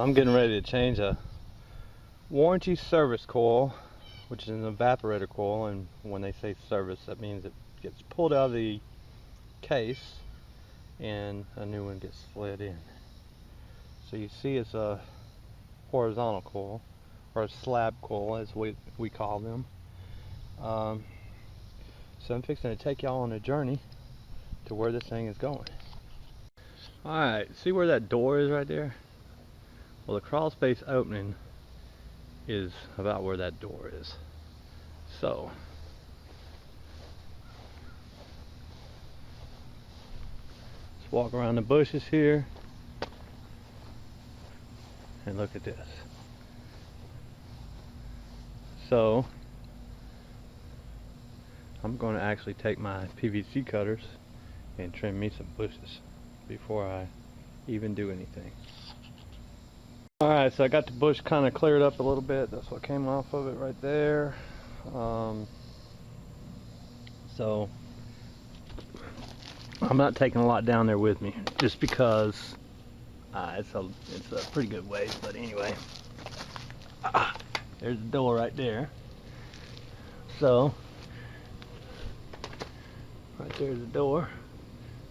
I'm getting ready to change a warranty service coil, which is an evaporator coil, and when they say service, that means it gets pulled out of the case and a new one gets slid in. So you see it's a horizontal coil, or a slab coil as we call them. So I'm fixing to take y'all on a journey to where this thing is going. Alright, see where that door is right there? Well, the crawlspace opening is about where that door is. So let's walk around the bushes here and look at this. So I'm going to actually take my PVC cutters and trim me some bushes before I even do anything. Alright, so I got the bush kind of cleared up a little bit. That's what came off of it right there. So I'm not taking a lot down there with me, just because it's a pretty good ways. But anyway, there's the door right there. So right there's the door.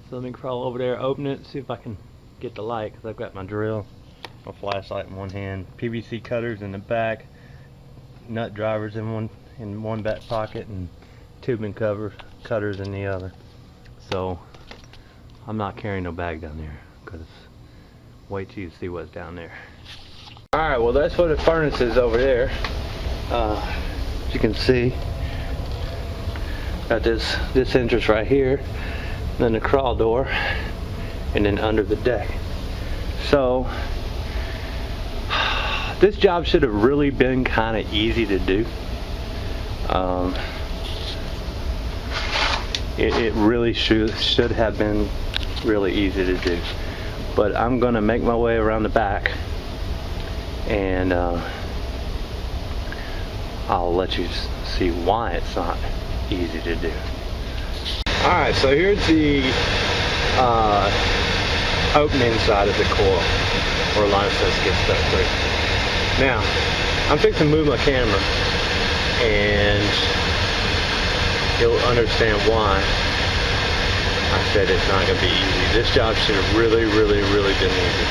So let me crawl over there, open it, see if I can get the light, because I've got my drill, my flashlight in one hand, PVC cutters in the back, nut drivers in one back pocket, and tubing cutters in the other. So I'm not carrying no bag down there, because wait till you see what's down there. Alright, well that's what the furnace is over there. As you can see, got this entrance right here, then the crawl door, and then under the deck. So this job should have really been kind of easy to do. It really should have been really easy to do. But I'm gonna make my way around the back, and I'll let you see why it's not easy to do. Alright, so here's the opening side of the coil where line sets gets stuck through. Now, I'm fixing to move my camera, and you'll understand why I said it's not going to be easy. This job should have really been easy.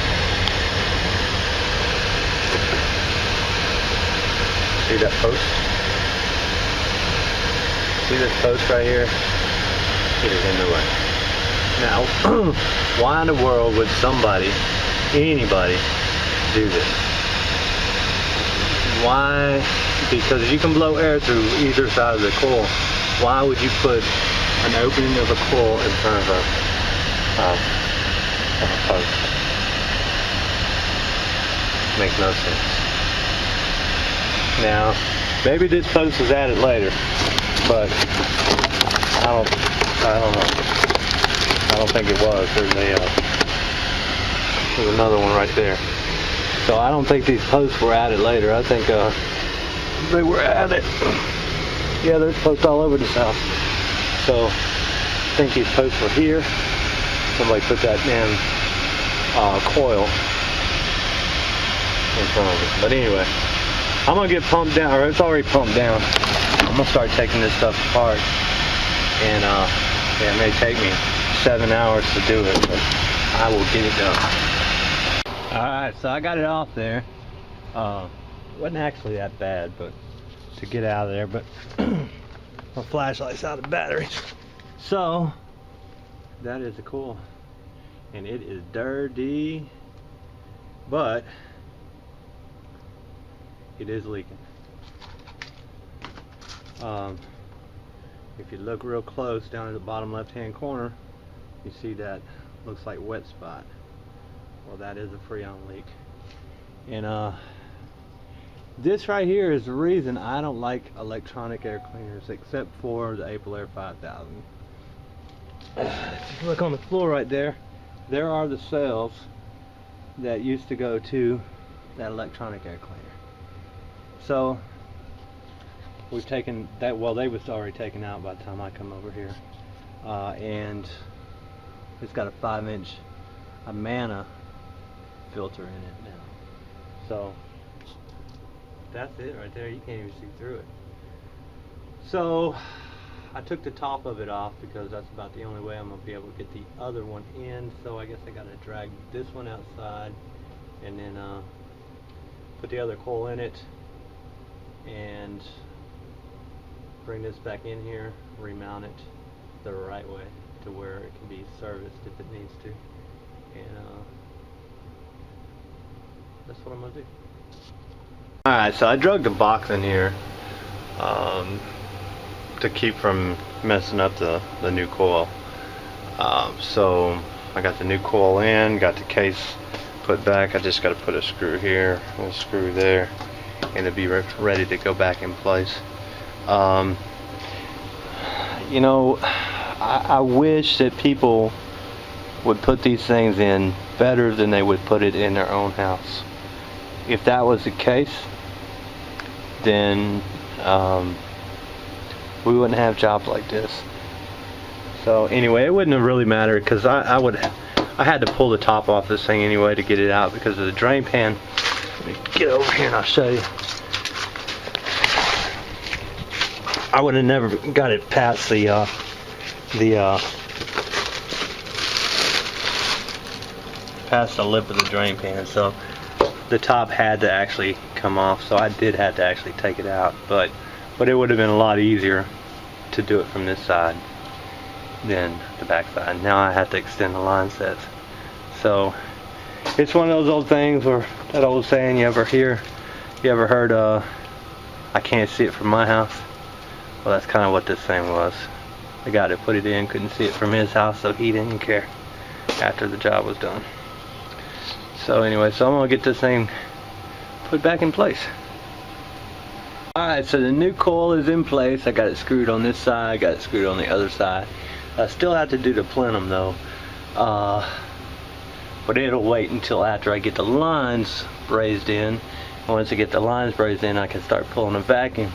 See that post? See this post right here? It is in the way. Now, why in the world would anybody do this? Why? Because you can blow air through either side of the coil. Why would you put an opening of a coil in front of a post? Makes no sense. Now, maybe this post was added later, but I don't know. I don't think it was. There's another one right there. So I don't think these posts were added later. I think they were added. Yeah, there's posts all over this house. So I think these posts were here. Somebody put that damn coil in front of it. But anyway, I'm gonna get pumped down, or it's already pumped down. I'm gonna start taking this stuff apart, and yeah, it may take me 7 hours to do it, but I will get it done. Alright, so I got it off there. Wasn't actually that bad, but to get out of there, but my flashlight's out of battery. So that is the coil, and it is dirty, but it is leaking. If you look real close down at the bottom left hand corner, you see that looks like wet spot. Well, that is a Freon leak. And this right here is the reason I don't like electronic air cleaners, except for the Evaporator 5000. If you look on the floor right there, there are the cells that used to go to that electronic air cleaner. So we've taken that, well, they was already taken out by the time I come over here, and it's got a 5-inch Amana filter in it now. So that's it right there. You can't even see through it. So I took the top of it off because that's about the only way I'm going to be able to get the other one in. So I guess I got to drag this one outside and then put the other coil in it and bring this back in here, remount it the right way to where it can be serviced if it needs to. And that's what I'm going to do. Alright, so I drug the box in here to keep from messing up the new coil. So I got the new coil in, got the case put back. I just got to put a screw here, a screw there, and it'll be ready to go back in place. You know, I wish that people would put these things in better than they would put it in their own house. If that was the case, then we wouldn't have jobs like this. So anyway, it wouldn't have really mattered because I had to pull the top off this thing anyway to get it out because of the drain pan. Let me get over here and I'll show you. I would have never got it past past the lip of the drain pan, so the top had to actually come off, so I did have to actually take it out, but it would have been a lot easier to do it from this side than the back side. Now I have to extend the line sets. So it's one of those old things where that old saying you ever heard I can't see it from my house. Well, that's kind of what this thing was. The guy that put it in couldn't see it from his house, so he didn't care after the job was done. So anyway, so I'm gonna get this thing put back in place. Alright, so the new coil is in place. I got it screwed on this side, I got it screwed on the other side. I still have to do the plenum though, but it'll wait until after I get the lines brazed in. And once I get the lines brazed in, I can start pulling a vacuum.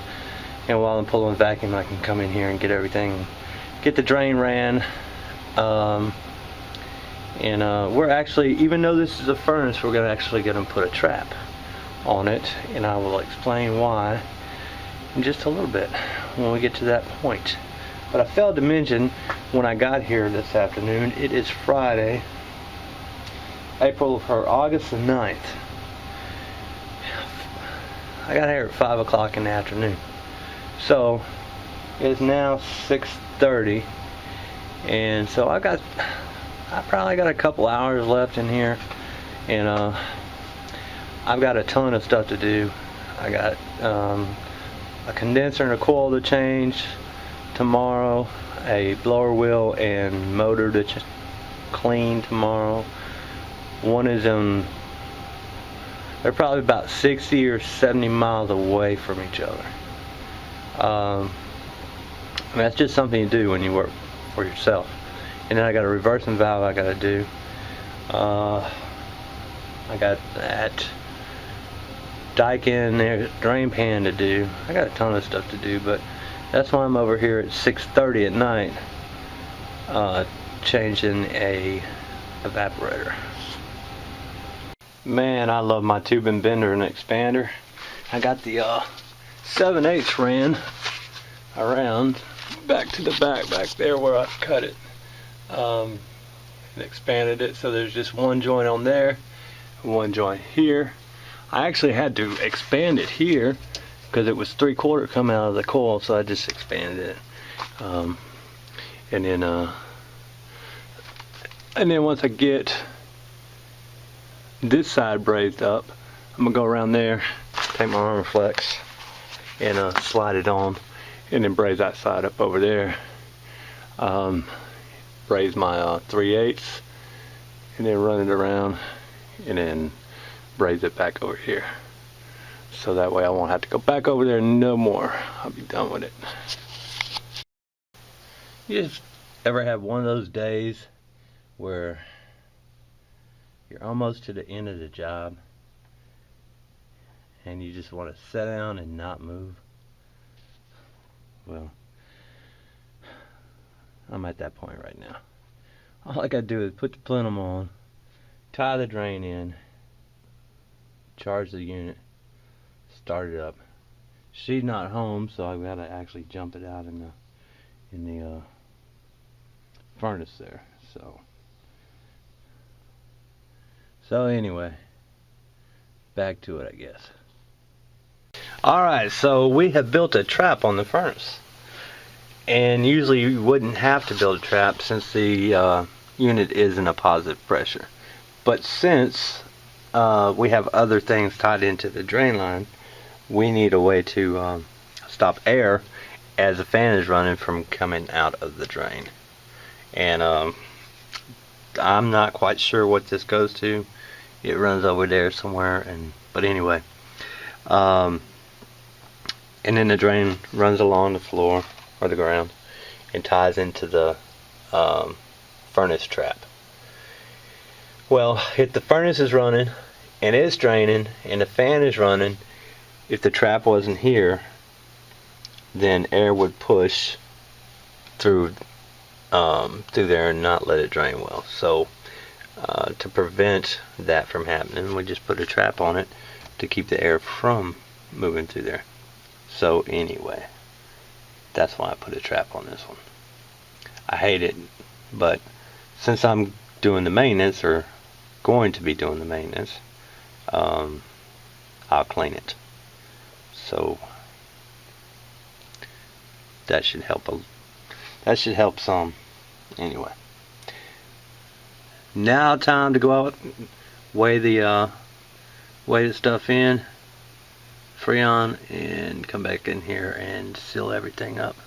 And while I'm pulling the vacuum, I can come in here and get everything, get the drain ran. We're actually, even though this is a furnace, we're actually going to put a trap on it, and I will explain why in just a little bit when we get to that point. But I failed to mention when I got here this afternoon, it is Friday, August the 9th. I got here at 5 o'clock in the afternoon. So it's now 6:30, and so I probably got a couple hours left in here, and I've got a ton of stuff to do. I got a condenser and a coil to change tomorrow, a blower wheel and motor to clean tomorrow. One is in, they're probably about 60 or 70 miles away from each other. That's just something you do when you work for yourself. And then I got a reversing valve I got to do. I got that Daikin there, drain pan to do. I got a ton of stuff to do, but that's why I'm over here at 6:30 at night changing a evaporator. Man, I love my tubing bender and expander. I got the 7/8 ran around back to the back there where I cut it, and expanded it, so there's just one joint on there, one joint here. I actually had to expand it here because it was 3/4 coming out of the coil, so I just expanded it, and then once I get this side brazed up, I'm gonna go around there, take my armor flex and slide it on, and then braze that side up over there. Braze my 3/8 and then run it around and then braze it back over here, so that way I won't have to go back over there no more. I'll be done with it. You just ever have one of those days where you're almost to the end of the job and you just want to sit down and not move? Well, I'm at that point right now. All I gotta do is put the plenum on, tie the drain in, charge the unit, start it up. She's not home, so I've got to actually jump it out in the furnace there. So anyway, back to it, I guess. Alright, so we have built a trap on the furnace. And usually you wouldn't have to build a trap since the unit is in a positive pressure. But since we have other things tied into the drain line, we need a way to stop air as the fan is running from coming out of the drain. And I'm not quite sure what this goes to. It runs over there somewhere, but anyway. And then the drain runs along the floor or the ground and ties into the furnace trap. Well, if the furnace is running and it's draining and the fan is running, if the trap wasn't here, then air would push through there and not let it drain well. So to prevent that from happening, we just put a trap on it to keep the air from moving through there. So anyway, that's why I put a trap on this one. I hate it, but since I'm doing the maintenance, or going to be doing the maintenance, I'll clean it. So that should help some. Anyway, now time to go out, weigh the stuff in Freon, and come back in here and seal everything up.